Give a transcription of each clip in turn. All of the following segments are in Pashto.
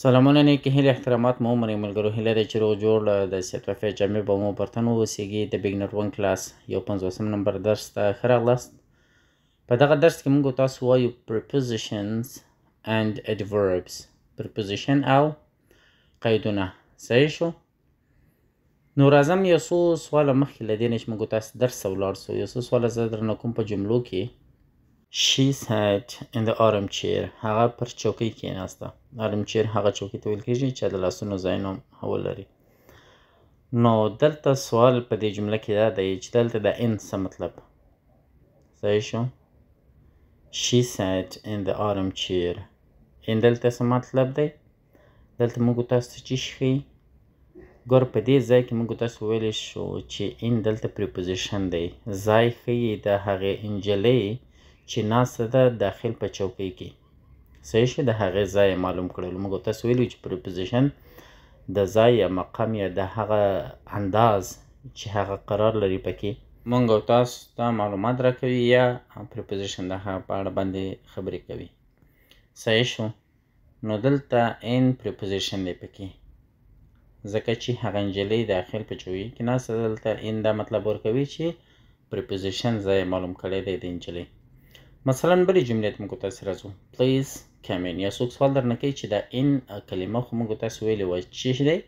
سلامونه نیکې هیلې احترامات مو عمر ملګرو هیله ده چې روغ جوړ د صحت وفیع جامې به مو برتن واوسیږي د بګنر 1 کلاس یو 50 نمبر درس ته ښه راغلاست. په دغه درس کې موږ تاسو وایو prepositions and adverbs. preposition او قیدونه. صحیح شو؟ نو راځم یو څو سواله مخکې له دې نه چې موږ تاسو درس ته ولاړ سو یو څو سواله زه درنه کوم په جملو کې. She sat in the armchair. هغه پر چوکۍ کېناسته. armchair هغه چوکۍ ته ویل کېږي چې د لاسونو ځایونه ولري. نو دلته سوال په دې جمله کې دا دی چې دلته د in څه مطلب. صحیح شو؟ She sat in the armchair. in دلته څه مطلب دی؟ دلته موږ تاسو ته چې ښیي ګوره په دې ځای کې موږ تاسو ویلی شو چې in دلته preposition دی. ځای ښیي د هغې نجلۍ چې ناسته ده داخل په چوکۍ کې. صحیح شو؟ د هغې ځای معلوم کړلو. موږ تاسو ویلي چې preposition د ځای یا مقام یا د هغه انداز چې هغه قرار لري پکې موږ تاسو ته معلومات راکوي یا preposition د هغه په اړه باندې خبرې کوي. صحیح شو؟ نو دلته in preposition دی پکې ځکه چې هغه نجلۍ داخل په چوکۍ کې ناسته ده. دلته in دا مطلب ورکوي چې preposition ځای معلوم کړی دی د نجلۍ. مثلا بلې جملې ته موږ تاسو راځو. please come in. یا څوک سوال درنه کوي چې دا in کلمه خو موږ تاسو ویلې وه چې څه دی؟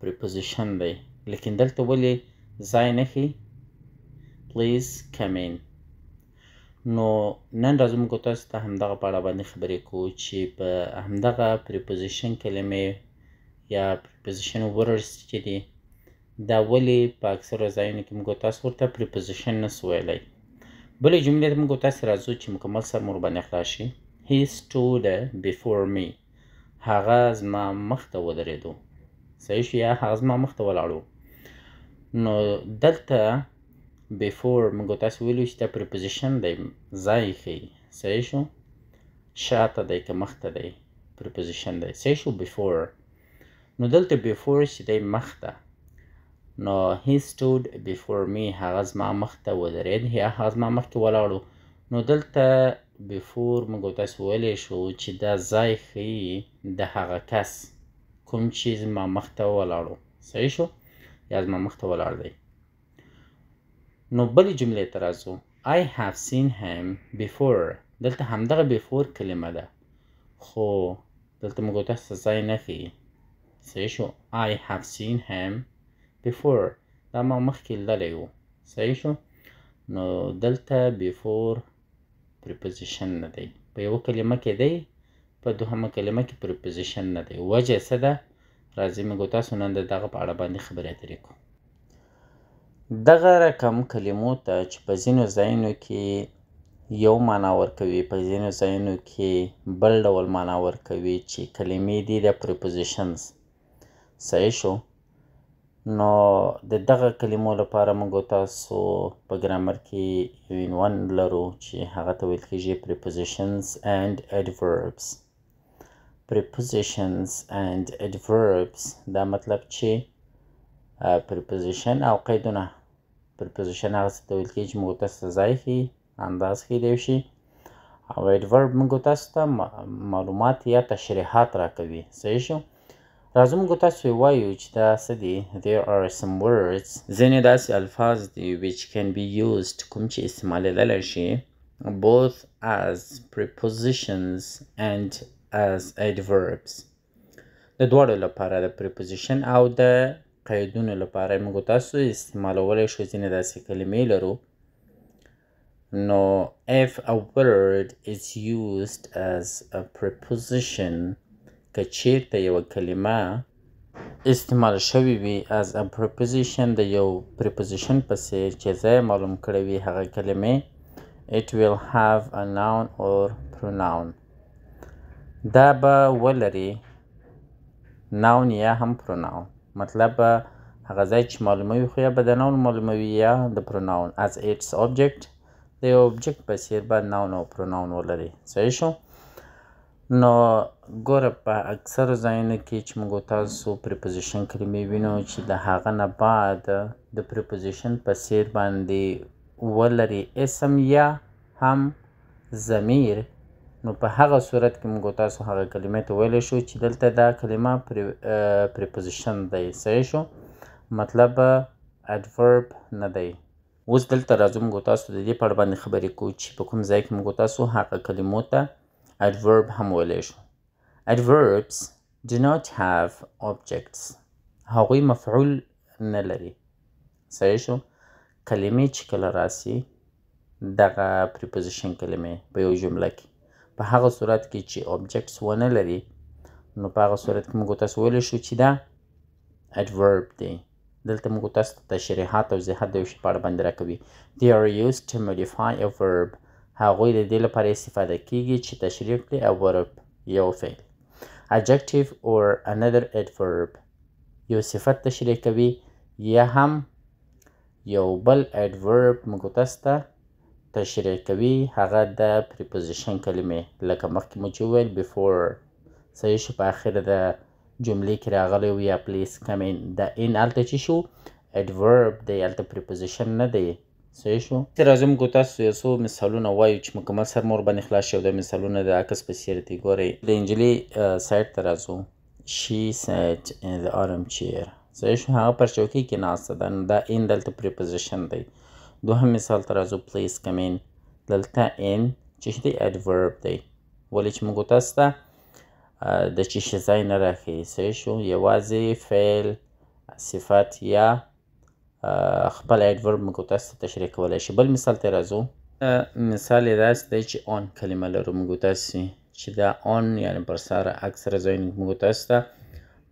preposition دی. لیکن دلته ولې ځای نه ښیي؟ please come in. نو نن راځو موږ تاسو ته همدغه په اړه باندې خبرې کوو چې په همدغه preposition کلمې یا preposition words چې دي دا ولې په اکثرو ځایونو کې موږ تاسو ورته preposition نسو ویلی. بلې جملې ته موږ تاسو راځو چې مکمل سر مو ورباندې خلاص شي. he stood before me. هغه زما مخ ته ودرېدو. صحیح شو؟ یا هغه زما مخ ته ولاړ و. نو دلته before موږ تاسو ویلو چې دا preposition دی ځای ښیي. صحیح شو؟ شاته دی که مخ ته دی preposition دی. صحیح شو؟ before. نو دلته before چې دی مخ ته. نو he stood before me. هغه زما مخ ته ودرېد یا هغه زما مخکې ولاړ و. نو دلته before موږ تاسو ویلی شو چې دا ځای ښیي د هغه کس کوم چې زما مخ ته ولاړ و. صحیح شو؟ یا زما مخ ته ولاړ دی. نو بلې جملې ته راځو. I have seen him before. دلته همدغه before کلمه ده خو دلته موږ تاسو ځای نه ښیي. صحیح شو؟ I have seen him before. دا ما مخکې لیدلی و. صحیح شو؟ نو دلته before preposition نه دی. په یوه کلمه کې دی په دوهمه کلمه کې preposition نه دی. وجه څه ده؟ راځئ موږ تاسو نن د دغه په اړه باندې خبرې اترې کوو. دغه رقم کلمو ته چې په ځینو ځایونو کې یو معنا ورکوي په ځینو ځایونو کې بل ډول معنا ورکوي چې کلمې دي د prepositions. صحیح شو؟ نو د دغه کلمو لپاره موږ تاسو په ګرامر کې یو عنوان لرو چې هغه ته ویل کېږي prepositions and adverbs. prepositions and adverbs دا مطلب چې preposition او قیدونه. preposition هغه څه ته ویل کېږي چې موږ تاسو ته ځای ښیي انداز ښیي دی شي او adverb موږ تاسو ته معلومات یا تشریحات راکوي. صحیح شو؟ راځو موږ تاسو وایو چې دا څه دي. there are some words. ځینې داسې الفاظ دي which can be used کوم چې استعمالېدلی شي both as prepositions and as adverbs. د دواړو لپاره د preposition او د قیدونو لپاره موږ تاسو استعمالولی شو. ځینې داسې کلمې لرو. نو if a word is used as a preposition که چیرته یوه کلمه استعمال شوې وي as a preposition د یو preposition په څیر چې ځای معلوم کړی وي هغه کلمې it will have a noun or pronoun. دا به ولري noun یا هم pronoun. مطلب هغه ځای چې معلوموي خو یا به د noun معلوموي یا د pronoun as its object. د یو object په څیر به noun او pronoun ولري. صحیح شو؟ نو ګوره په اکثرو ځایونو کې چې موږ تاسو preposition کلمې وینو چې د هغه نه بعد د preposition په څیر باندې ولري اسم یا هم ضمیر نو په هغه صورت کې موږ تاسو هغه کلمې ته ویلی شو چې دلته دا کلمه پریپوزیشن دی. صحیح شو؟ مطلب ادورب نه دی. اوس دلته راځو موږ تاسو د دې په اړه باندې خبرې کوو چې په کوم ځای کې موږ تاسو هغه کلمو ته adverb هم ویلی شو. Adverbs do not have objects. هغوی مفعول نه لري. صحیح شو؟ کلمې چې کله راسي دغه پریپوزیشن کلمې په یو جمله کې په هغه صورت کې چې objects ونه لري نو په هغه صورت کې موږ تاسو ویلی شو چې دا adverb دی. دلته موږ تاسو ته تشریحات او وضاحت د یو شي په اړه باندې راکوي. They are used to modify a verb. هغوی د دې لپاره استفاده کیږي چې تشریح کړي a verb یو فعل. Adjective or another adverb یو صفت تشریح کوي یا هم یو بل adverb موږ تاسو ته تشریح کوي هغه د preposition کلمې لکه مخکې مو چې وویل before. صحیح شو؟ په اخر د جملې کې راغلی و یا please come in. د in هلته چې شو adverb دی هلته preposition نه دی. صحیح شو؟ راځو موږ تاسو یو څو مثالونه وایو چې مکمل سر مو ورباندې خلاص شي او دا مثالونه د عکس په څېر دي. ګورئ د نجلۍ سایډ ته راځو. She sat in the armchair. صحیح شو؟ هغه پر چوکۍ کې ناسته ده نو دا in دلته preposition دی. دوهم مثال ته راځو please come in. دلته in چې دی adverb دی ولې چې موږ تاسو ته د چې شي ځای نه راښیي. صحیح شو؟ یوازې فعل صفت یا خپل adverb موږ تاسو ته تشریح کولی شي. بل مثال ته راځو. مثال یې داسې دی چې on کلمه لرو موږ تاسې چې دا on یعنې پر سر اکثره ځایونو کې موږ تاسو ته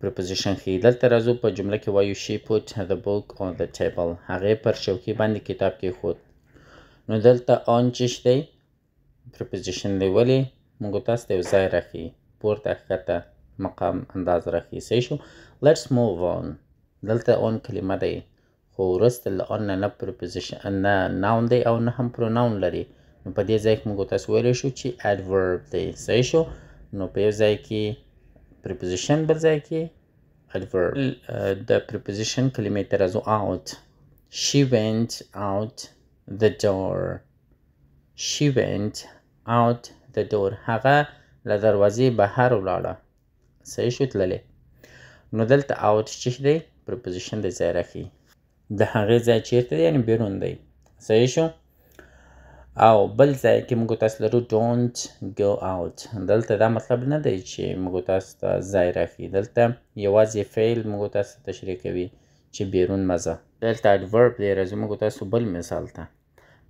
preposition ښیي. دلته راځو په جمله کې وایو she put the book on the table. هغې پر چوکۍ باندې کتاب کېښود. نو دلته on چې دی preposition دی ولې موږ تاسو ته یو ځای راښیي پورته ښکته مقام انداز راښیي. صحیح شو؟ let's move on. دلته on کلمه دی خو وروسته له on نه preposition نه noun دی او نه هم pronoun لري نو په دې ځای کې موږ تاسو ویلی شو چې adverb دی. صحیح شو؟ نو په یو ځای کې preposition بل ځای کې adverb. د preposition کلمې ته راځو out. She went out the door. She went out the door. هغه له دروازې بهر ولاړه. صحیح شو؟ تللې. نو دلته out چې دی preposition د ځای راښیي. د هغې ځای چیرته دی یعنې بیرون دی. صحیح شو؟ او بل ځای کې موږ تاسو لرو don't go out. دلته دا مطلب نه دی چې موږ تاسو ته ځای راښیي. دلته یوازې فعل موږ تاسو ته تشریح کوي چې بیرون مه ځه. دلته adverb دی. راځو موږ تاسو بل مثال ته.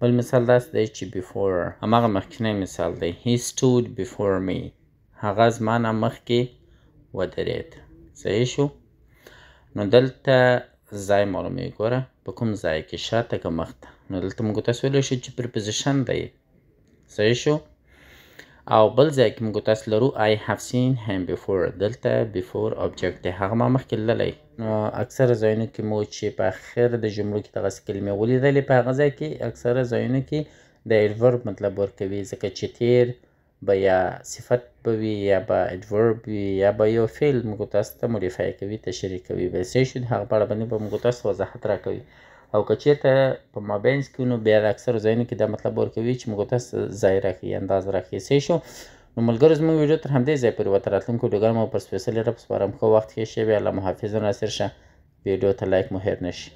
بل مثال داسې دی چې before هماغه مخکینی مثال دی. he stood before me. هغه زما نه مخکې ودرېد. صحیح شو؟ نو دلته ځای معلوموي. ګوره په کوم ځای کې شاته که مخته. نو دلته موږ تاسو ویلی شو چې preposition دی. صحیح شو؟ او بل ځای کې موږ تاسو لرو I have seen him before. دلته before object دی. هغه ما مخکې لیدلی. نو اکثره ځایونو کې مو چې په اخر د جملو کې دغسې کلمې ولیدلې په هغه ځای کې اکثره ځایونو کې د adverb مطلب ورکوي ځکه چې تیر به یا صفت به وي یا به adverb وي یا به یو فعل موږ تاسو ته modify کوي تشریح کوي. به صحیح شو؟ د هغه په اړه باندې به موږ تاسو وضاحت راکوي او که چېرته په مابینځ کې نو بیا د اکثرو ځایونو کې دا مطلب ورکوي چې موږ تاسو ځای راښیي انداز راښیي. صحیح شو؟ نو ملګرو زموږ ویډیو تر همدې ځای پورې وه. تر راتلونکو ویډیوګانو مو پر سپېڅلي رب سپارم. ښه وخت ښې شی وي. الله مو حافظ او ناصر شه. ویډیو ته لایک مو هېر نه شي.